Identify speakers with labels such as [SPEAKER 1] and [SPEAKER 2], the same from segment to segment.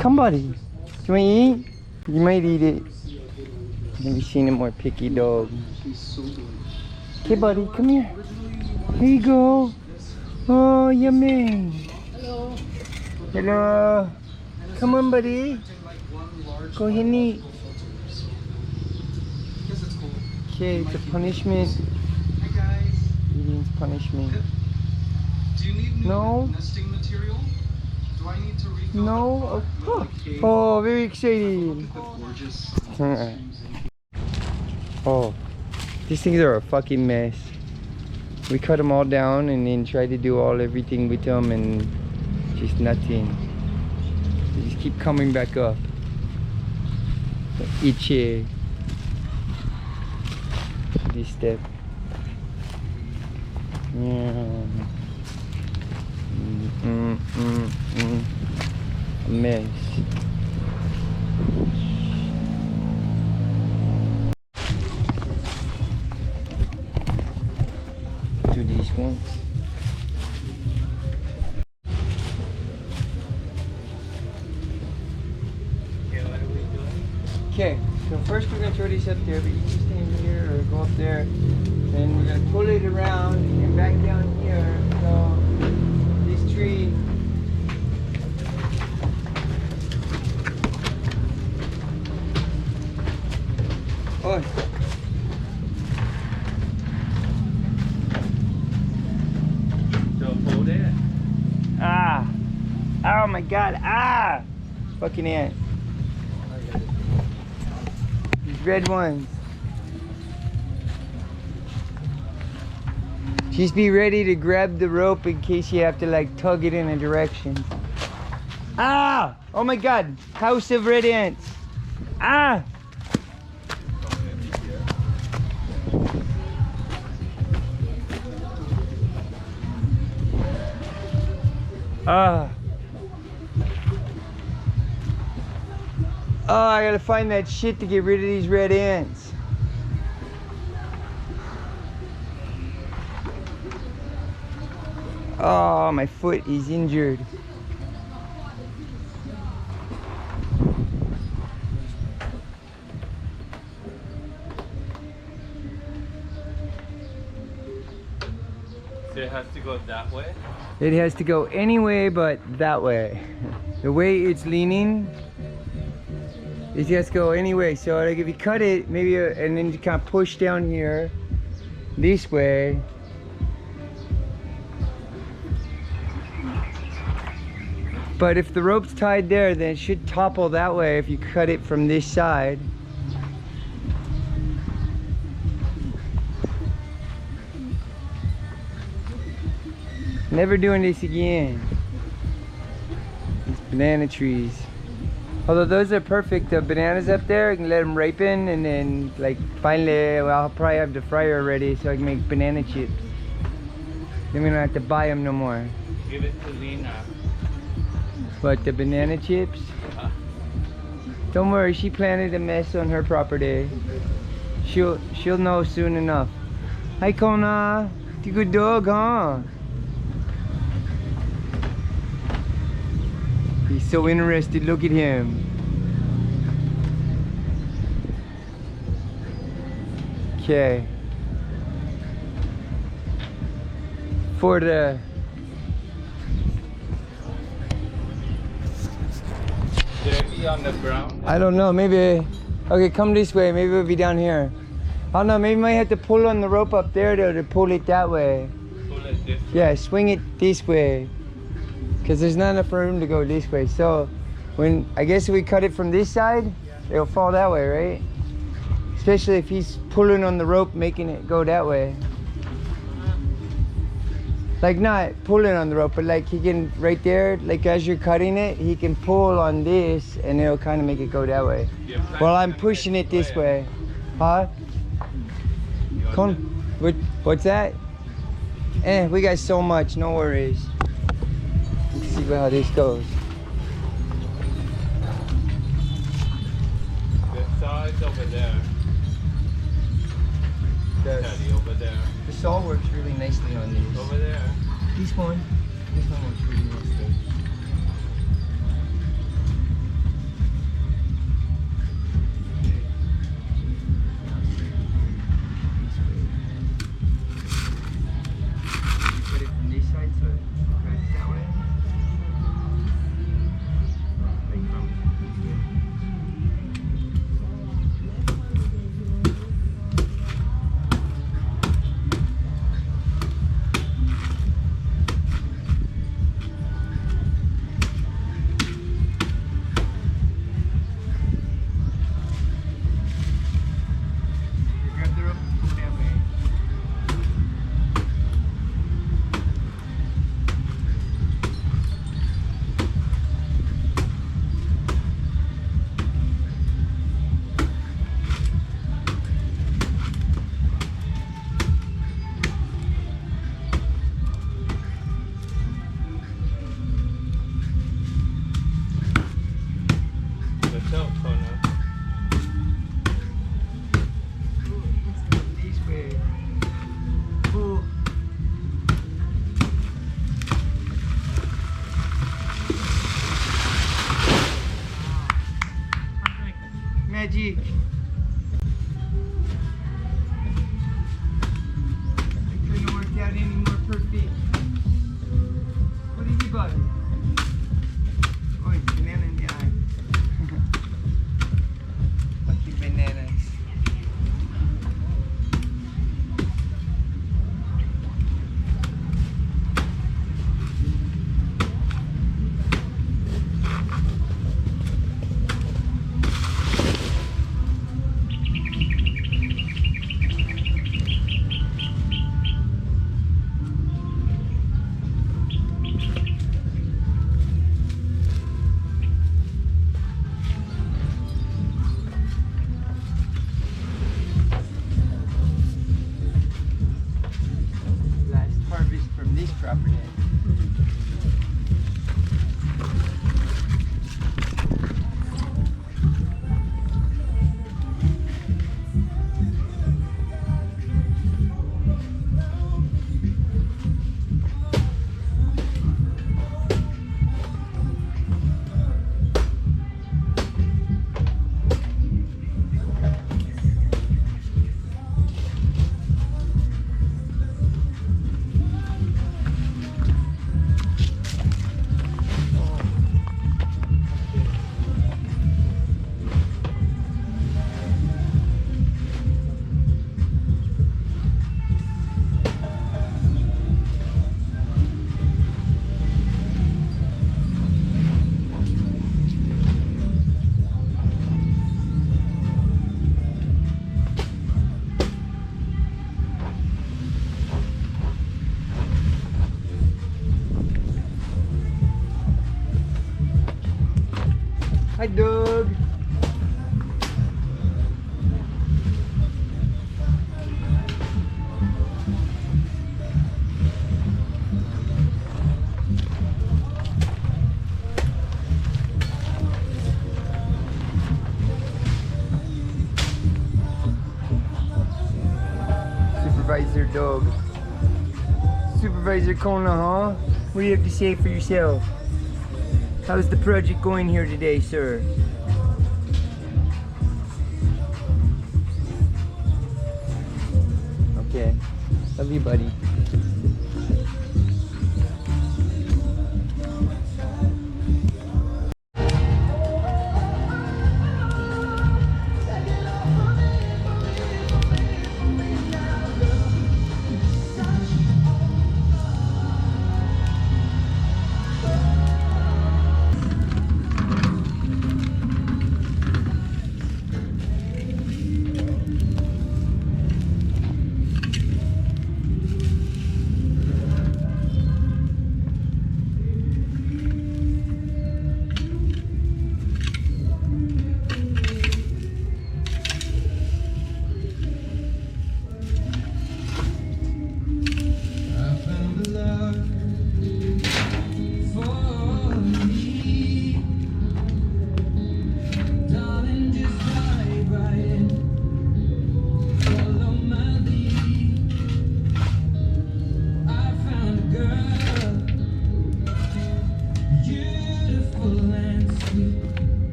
[SPEAKER 1] Come, buddy. Do you want to eat? You might eat it. Never seen a more picky dog. Okay, buddy, come here. Here you go. Oh, yummy. Hello. Hello. Come on, buddy. Go ahead and eat. Okay, it's a punishment. Eating's punishment.
[SPEAKER 2] Do you need
[SPEAKER 1] No.
[SPEAKER 2] nesting material? Do I need to refill
[SPEAKER 1] No. Oh, very excited. Oh, these things are a fucking mess. We cut them all down and then try to do everything with them and just nothing. They just keep coming back up. Itchy. This step. Yeah. A mess. Do these ones.
[SPEAKER 2] Okay, what are we doing?
[SPEAKER 1] Okay, so first we're gonna throw these up there, but you can stand here or go up there. Then we're gonna pull it around and back down here. So this tree. Oh.
[SPEAKER 2] So hold it.
[SPEAKER 1] Ah. Oh my god. Ah. Fucking ant. These red ones. Just be ready to grab the rope in case you have to like tug it in a direction. Ah! Oh my god. House of red ants. Ah! Ah. Oh, I gotta find that shit to get rid of these red ants. Oh, my foot is injured.
[SPEAKER 2] So it has to go that way?
[SPEAKER 1] It has to go any way but that way. The way it's leaning, it has to go any way. So like if you cut it, maybe, and then you kind of push down here, this way. But if the rope's tied there, then it should topple that way if you cut it from this side. Never doing this again. These banana trees. Although those are perfect. The bananas up there, I can let them ripen and then like finally, well, I'll probably have the fryer ready so I can make banana chips. Then we don't have to buy them no more.
[SPEAKER 2] Give it to Lena.
[SPEAKER 1] But the banana chips? Don't worry, she planted a mess on her property. She'll know soon enough. Hi Kona, you good dog, huh? He's so interested, look at him. Okay. For the
[SPEAKER 2] Should it be on the ground?
[SPEAKER 1] I don't know, maybe. Okay, come this way, maybe it'll be down here. I don't know, maybe you might have to pull on the rope up there to pull it that way.
[SPEAKER 2] Pull it this way?
[SPEAKER 1] Yeah, swing it this way. Because there's not enough room to go this way. So, I guess if we cut it from this side, it'll fall that way, right? Especially if he's pulling on the rope, making it go that way. Like not pulling on the rope, but like he can, right there, like as you're cutting it, he can pull on this and it'll kind of make it go that way. Well, I'm pushing it this way. Huh? Come, what's that? We got so much, no worries. Let's see how this goes.
[SPEAKER 2] The side's over there. Teddy, over there.
[SPEAKER 1] The saw works really nicely on these.
[SPEAKER 2] Over there.
[SPEAKER 1] This one works really nicely.
[SPEAKER 2] California.
[SPEAKER 1] This way. Oh. Magic. I couldn't work out any more perfect. What did you buy? Oh, it's banana in the eye. Lucky bananas. From this property. Hi, Doug. Supervisor Doug. Supervisor Kona, huh? What do you have to say for yourself? How's the project going here today, sir? Okay. Love you, buddy.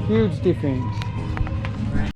[SPEAKER 1] Huge difference.